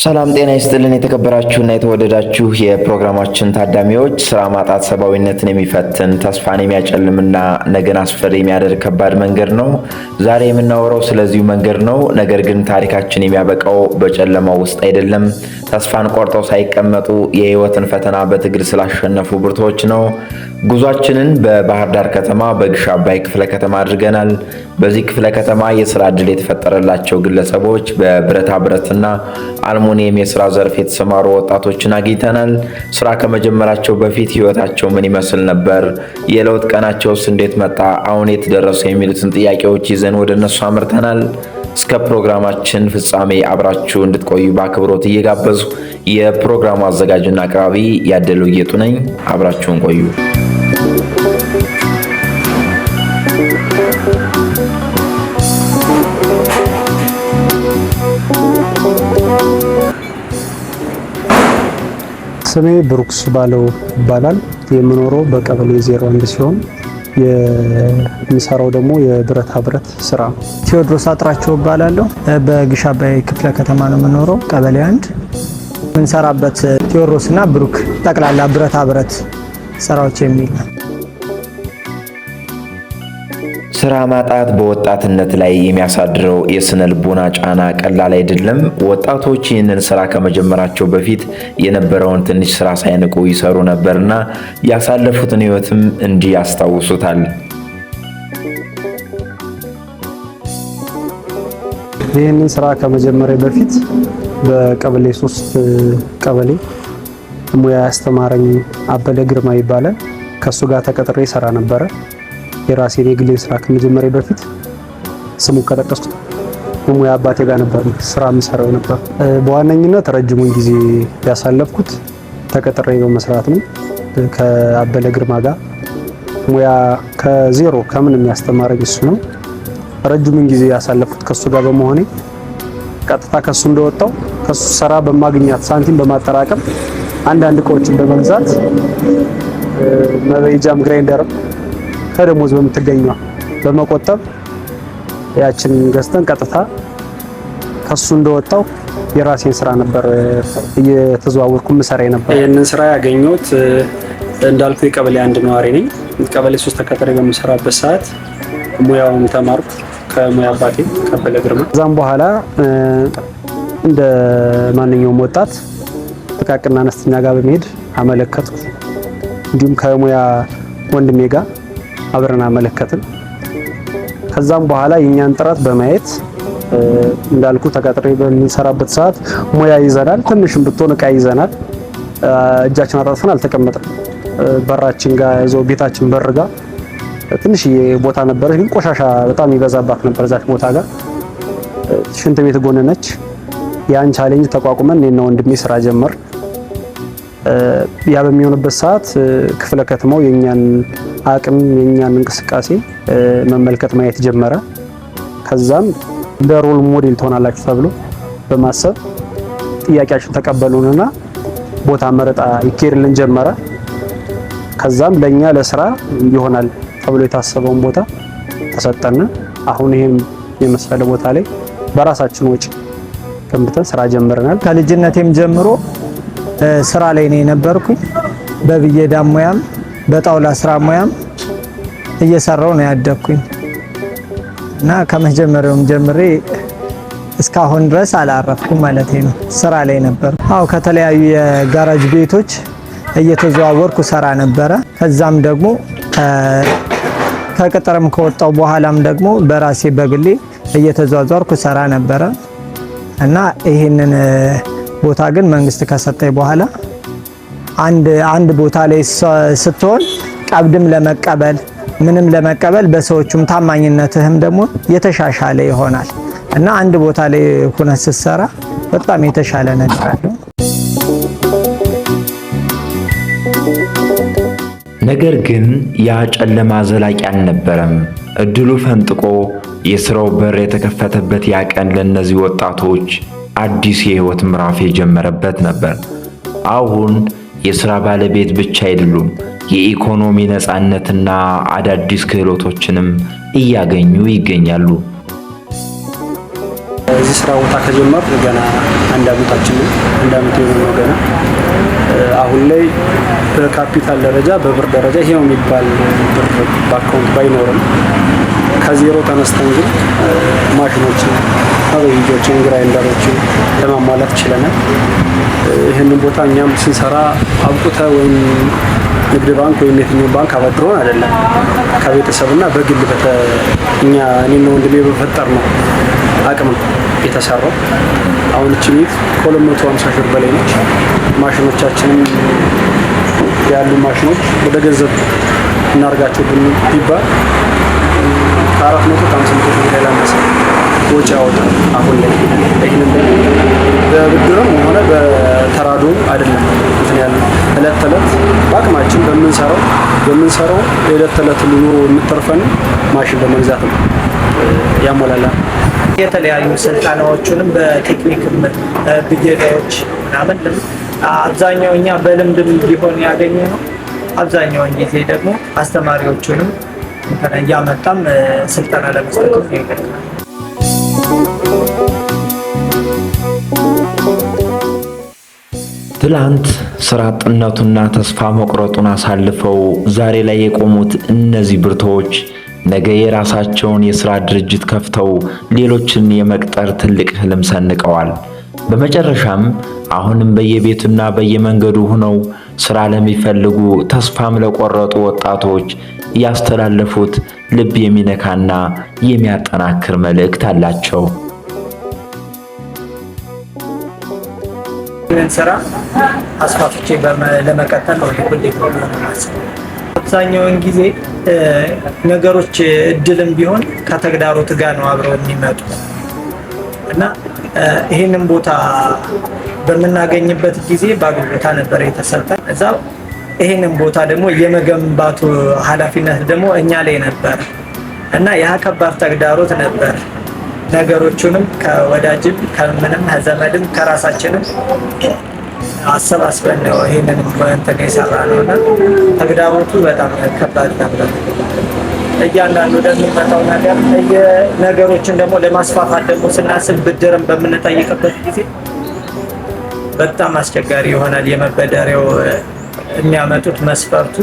ሰላም ጤና ይስጥልን። የተከበራችሁና የተወደዳችሁ የፕሮግራማችን ታዳሚዎች፣ ስራ ማጣት ሰብአዊነትን የሚፈትን ተስፋን የሚያጨልምና ነገን አስፈሪ የሚያደርግ ከባድ መንገድ ነው። ዛሬ የምናወራው ስለዚሁ መንገድ ነው። ነገር ግን ታሪካችን የሚያበቃው በጨለማው ውስጥ አይደለም። ተስፋን ቆርጠው ሳይቀመጡ የህይወትን ፈተና በትግል ስላሸነፉ ብርቶች ነው። ጉዟችንን በባህር ዳር ከተማ በግሽ አባይ ክፍለ ከተማ አድርገናል። በዚህ ክፍለ ከተማ የስራ ዕድል የተፈጠረላቸው ግለሰቦች በብረታ ብረትና አልሙኒየም የስራ ዘርፍ የተሰማሩ ወጣቶችን አግኝተናል። ስራ ከመጀመራቸው በፊት ህይወታቸው ምን ይመስል ነበር? የለውጥ ቀናቸውስ እንዴት መጣ? አሁን የት ደረሱ? የሚሉትን ጥያቄዎች ይዘን ወደ እነሱ አምርተናል። እስከ ፕሮግራማችን ፍጻሜ አብራችሁ እንድትቆዩ በአክብሮት እየጋበዙ የፕሮግራሙ አዘጋጅና አቅራቢ ያደሉ ጌጡ ነኝ። አብራችሁን ቆዩ። ስሜ ብሩክስ ባለው ይባላል። የምኖረው በቀበሌ 01 ሲሆን የሚሰራው ደግሞ የብረታ ብረት ስራ። ቴዎድሮስ አጥራቸው እባላለሁ። በግሽ አባይ ክፍለ ከተማ ነው የምኖረው፣ ቀበሌ 1። የምንሰራበት ቴዎድሮስና ብሩክ ጠቅላላ ብረታ ብረት ስራዎች የሚል ነው። ስራ ማጣት በወጣትነት ላይ የሚያሳድረው የስነ ልቦና ጫና ቀላል አይደለም። ወጣቶች ይህንን ስራ ከመጀመራቸው በፊት የነበረውን ትንሽ ስራ ሳይንቁ ይሰሩ ነበርና ያሳለፉትን ህይወትም እንዲህ ያስታውሱታል። ይህንን ስራ ከመጀመሪያ በፊት በቀበሌ 3 ቀበሌ ሙያ ያስተማረኝ አበለ ግርማ ይባላል። ከሱ ጋር ተቀጥሬ ሰራ ነበረ። የራሴን የግሌን ስራ ከመጀመሪያ በፊት ስሙ ከጠቀስኩት ሙያ አባቴ ጋር ነበር ስራ የምሰራው ነበር። በዋነኝነት ረጅሙን ጊዜ ያሳለፍኩት ተቀጥሬ በመስራት ነው። ከአበለ ግርማ ጋር ሙያ ከዜሮ ከምንም ያስተማረኝ እሱ ነው። ረጅሙን ጊዜ ያሳለፍኩት ከሱ ጋር በመሆኔ ቀጥታ ከሱ እንደወጣው ከሱ ስራ በማግኛት ሳንቲም በማጠራቀም አንዳንድ እቃዎችን በመግዛት መበይጃም ግራይንደር ከደሞዝ በምትገኘው በመቆጠብ ያችን ገዝተን ቀጥታ ከሱ እንደወጣው የራሴን ስራ ነበር እየተዘዋወርኩ ምሰራ ነበር። ይሄንን ስራ ያገኘሁት እንዳልኩ የቀበሌ 1 ነዋሪ ነኝ። ቀበሌ 3 ተቀጥሬ በምሰራበት ሰዓት ሙያውን ተማርኩ ከሙያ አባቴ ከአበለ ግርማ። ከዛም በኋላ እንደ ማንኛውም ወጣት ጥቃቅንና አነስተኛ ጋር በመሄድ አመለከትኩ። እንዲሁም ከሙያ ወንድሜ ጋር አብረን አመለከትን። ከዛም በኋላ የኛን ጥረት በማየት እንዳልኩ ተቀጥሬ በምንሰራበት ሰዓት ሙያ ይዘናል፣ ትንሽም ብትሆን እቃ ይዘናል። እጃችን አጣጥፈን አልተቀመጥንም። በራችን ጋር ይዘው ቤታችን በር ጋር ትንሽዬ ቦታ ነበረች፣ ግን ቆሻሻ በጣም ይበዛባት ነበር። እዛች ቦታ ጋር ሽንት ቤት ጎን ነች። ያን ቻሌንጅ ተቋቁመን እኔና ወንድሜ ስራ ጀመር። ያ በሚሆንበት ሰዓት ክፍለ ከተማው የኛን አቅም የኛን እንቅስቃሴ መመልከት ማየት ጀመረ። ከዛም በሮል ሞዴል ትሆናላችሁ ተብሎ በማሰብ ጥያቄያችን ተቀበሉንና ቦታ መረጣ ይኬድልን ጀመረ። ከዛም ለኛ ለስራ ይሆናል ተብሎ የታሰበውን ቦታ ተሰጠን። አሁን ይሄም የመሰለ ቦታ ላይ በራሳችን ወጪ ገንብተን ስራ ጀምረናል። ከልጅነቴም ጀምሮ ስራ ላይ ነው የነበርኩኝ። በብየዳ ሙያም በጣውላ ስራ ሙያም እየሰራው ነው ያደግኩኝ እና ከመጀመሪያውም ጀምሬ እስካሁን ድረስ አላረፍኩም ማለት ነው። ስራ ላይ ነበር። ከተለያዩ የጋራጅ ቤቶች እየተዘዋወርኩ ሰራ ነበረ። ከዛም ደግሞ ከቅጥርም ከወጣው በኋላም ደግሞ በራሴ በግሌ እየተዘዋወርኩ ሰራ ነበረ እና ይሄንን ቦታ ግን መንግስት ከሰጠኝ በኋላ አንድ ቦታ ላይ ስትሆን ቀብድም ለመቀበል ምንም ለመቀበል በሰዎቹም ታማኝነትህም ደግሞ የተሻሻለ ይሆናል እና አንድ ቦታ ላይ ሆነ ስትሰራ በጣም የተሻለ ነገር አለው። ነገር ግን ያ ጨለማ ዘላቂ አልነበረም። እድሉ ፈንጥቆ የስራው በር የተከፈተበት ያ ቀን ለነዚህ ወጣቶች አዲስ የህይወት ምዕራፍ የጀመረበት ነበር። አሁን የሥራ ባለቤት ብቻ አይደሉም፣ የኢኮኖሚ ነፃነትና አዳዲስ ክህሎቶችንም እያገኙ ይገኛሉ። እዚህ ስራ ቦታ ከጀመር ገና አንድ አመታችን ነው። አንድ አመት የሆነው ገና አሁን ላይ በካፒታል ደረጃ በብር ደረጃ ይሄው የሚባል ብር በአካውንት ባይኖርም ከዜሮ ተነስተን ግን ማሽኖችን፣ አበይጆችን፣ ግራይንደሮችን ለማሟላት ችለናል። ይህንን ቦታ እኛም ስንሰራ አብቁተ ወይም ንግድ ባንክ ወይም የትኛው ባንክ አበድሮን አይደለም። ከቤተሰብና በግል እኔና ወንድሜ በፈጠር ነው አቅም የተሰራው። አሁን እቺ ቤት ከ250 ሺህ በላይ ነች። ማሽኖቻችንም ያሉ ማሽኖች ወደ ገንዘብ እናርጋቸው ቢባል ከ450 ሺህ በላይ ላነሰ ወጪ ያወጣል። አሁን ላይ ይሄንን በብድርም ሆነ በተራዶ አይደለም እንትን ያለው እለት ተዕለት በአቅማችን በምንሰራው የዕለት ተዕለት ኑሮ የምትርፈን ማሽን በመግዛት ነው ያሟላላ። የተለያዩ ስልጠናዎችንም በቴክኒክም ብየዳዎች ምናምን አብዛኛው እኛ በልምድም ቢሆን ያገኘ ነው። አብዛኛውን ጊዜ ደግሞ አስተማሪዎቹንም እያመጣም ስልጠና ለመስጠት ይገኛል። ትላንት ስራ አጥነቱና ተስፋ መቁረጡን አሳልፈው ዛሬ ላይ የቆሙት እነዚህ ብርቶች ነገ የራሳቸውን የሥራ ድርጅት ከፍተው ሌሎችን የመቅጠር ትልቅ ህልም ሰንቀዋል። በመጨረሻም አሁንም በየቤቱና በየመንገዱ ሆነው ሥራ ለሚፈልጉ ተስፋም ለቆረጡ ወጣቶች ያስተላለፉት ልብ የሚነካና የሚያጠናክር መልእክት አላቸው። ይህን ስራ አስፋፍቼ ለመቀጠል ነው ሁሌ አብዛኛውን ጊዜ ነገሮች እድልም ቢሆን ከተግዳሮት ጋር ነው አብረው የሚመጡት እና ይህንን ቦታ በምናገኝበት ጊዜ ባዶ ቦታ ነበር የተሰጠን። እዛ ይህንን ቦታ ደግሞ የመገንባቱ ኃላፊነት ደግሞ እኛ ላይ ነበር እና ያ ከባድ ተግዳሮት ነበር። ነገሮቹንም ከወዳጅም ከምንም ከዘመድም ከራሳችንም አሰባስበን ነው ይሄንን እንትን የሰራነው እና ተግዳሮቱ በጣም ከባድ ነበር። እያንዳንዱ ለሚመጣው ነገር ነገሮችን ደግሞ ለማስፋፋት ደግሞ ስናስብ ብድርም በምንጠይቅበት ጊዜ በጣም አስቸጋሪ ይሆናል። የመበደሪያው የሚያመጡት መስፈርቱ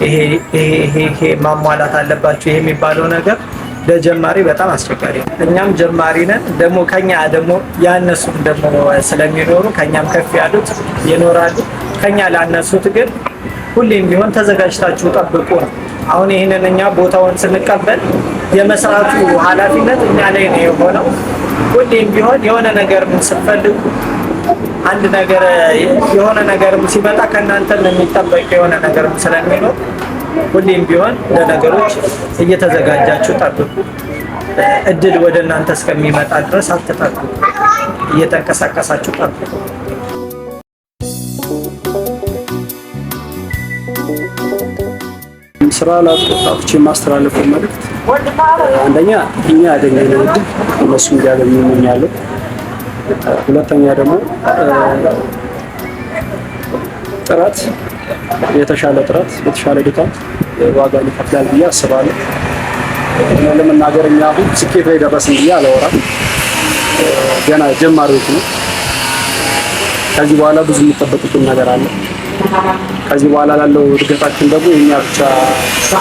ይሄ ማሟላት አለባቸው ይሄ የሚባለው ነገር ለጀማሪ በጣም አስቸጋሪ ነው። እኛም ጀማሪ ነን። ደግሞ ከኛ ደግሞ ያነሱም ደግሞ ስለሚኖሩ ከኛም ከፍ ያሉት ይኖራሉ። ከኛ ላነሱት ግን ሁሌም ቢሆን ተዘጋጅታችሁ ጠብቁ ነው። አሁን ይህንን እኛ ቦታውን ስንቀበል የመስራቱ ኃላፊነት እኛ ላይ ነው የሆነው። ሁሌም ቢሆን የሆነ ነገር ስንፈልጉ አንድ ነገር የሆነ ነገርም ሲመጣ ከእናንተ የሚጠበቅ የሆነ ነገርም ስለሚኖር ሁሌም ቢሆን ለነገሮች እየተዘጋጃችሁ ጠብቁ። እድል ወደ እናንተ እስከሚመጣ ድረስ አትጠብቁ፣ እየተንቀሳቀሳችሁ ጠብቁ። ስራ ላጡ ወጣቶች የማስተላለፈው መልእክት አንደኛ እኛ ያገኘነው እድል እነሱ እንዲያገኙ እመኛለሁ። ሁለተኛ ደግሞ የተሻለ ጥረት የተሻለ ድካም ዋጋ ይከፍላል ብዬ አስባለሁ። ለመናገር እኛ አሁን ስኬት ላይ ደረስን ብዬ አላወራም። ገና ጀማሪዎች ነው። ከዚህ በኋላ ብዙ የሚጠበቅብን ነገር አለ። ከዚህ በኋላ ላለው እድገታችን ደግሞ የኛ ብቻ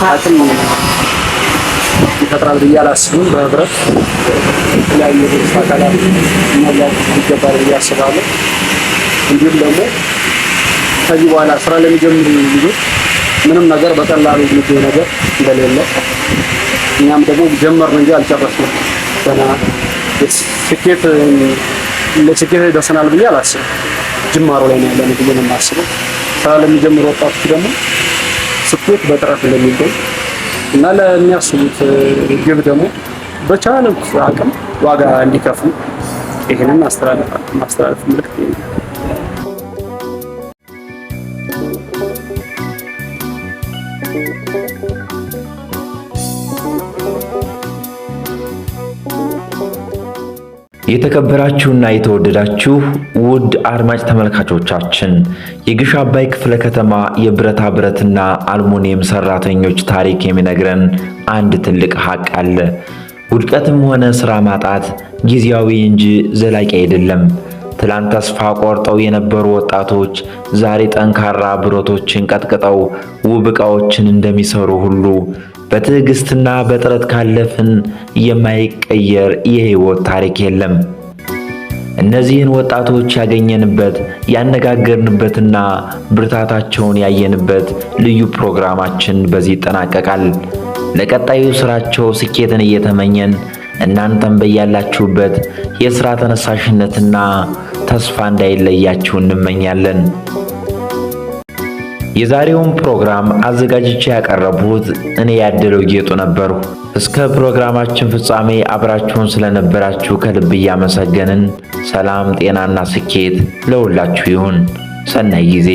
አቅም ይፈጥራል ብዬ አላስብም። በህብረት የተለያዩ የድርጅት አካላት መላክ ይገባል ብዬ አስባለሁ። እንዲሁም ደግሞ ከዚህ በኋላ ስራ ለሚጀምሩ ልጆች ምንም ነገር በቀላሉ የሚገኝ ነገር እንደሌለ እኛም ደግሞ ጀመርን እንጂ አልጨረስንም። ገና ለስኬት ደርሰናል ብዬ አላስብም። ጅማሮ ላይ ነው ያለነው ብዬ ነው የማስበው። ስራ ለሚጀምሩ ወጣቶች ደግሞ ስኬት በጥረት እንደሚገኝ እና ለሚያስቡት ግብ ደግሞ በቻሉት አቅም ዋጋ እንዲከፍሉ ይሄንን ማስተላለፍ መልእክት ነው። የተከበራችሁና የተወደዳችሁ ውድ አድማጭ ተመልካቾቻችን የግሽ አባይ ክፍለ ከተማ የብረታ ብረትና አልሙኒየም ሰራተኞች ታሪክ የሚነግረን አንድ ትልቅ ሀቅ አለ። ውድቀትም ሆነ ስራ ማጣት ጊዜያዊ እንጂ ዘላቂ አይደለም። ትላንት ተስፋ ቆርጠው የነበሩ ወጣቶች ዛሬ ጠንካራ ብረቶችን ቀጥቅጠው ውብ ዕቃዎችን እንደሚሰሩ ሁሉ በትዕግስትና በጥረት ካለፍን የማይቀየር የህይወት ታሪክ የለም። እነዚህን ወጣቶች ያገኘንበት ያነጋገርንበትና ብርታታቸውን ያየንበት ልዩ ፕሮግራማችን በዚህ ይጠናቀቃል። ለቀጣዩ ስራቸው ስኬትን እየተመኘን እናንተም በያላችሁበት የሥራ ተነሳሽነትና ተስፋ እንዳይለያችሁ እንመኛለን። የዛሬውን ፕሮግራም አዘጋጅቼ ያቀረብኩት እኔ ያደለው ጌጡ ነበርኩ። እስከ ፕሮግራማችን ፍጻሜ አብራችሁን ስለነበራችሁ ከልብ እያመሰገንን ሰላም፣ ጤናና ስኬት ለሁላችሁ ይሁን። ሰናይ ጊዜ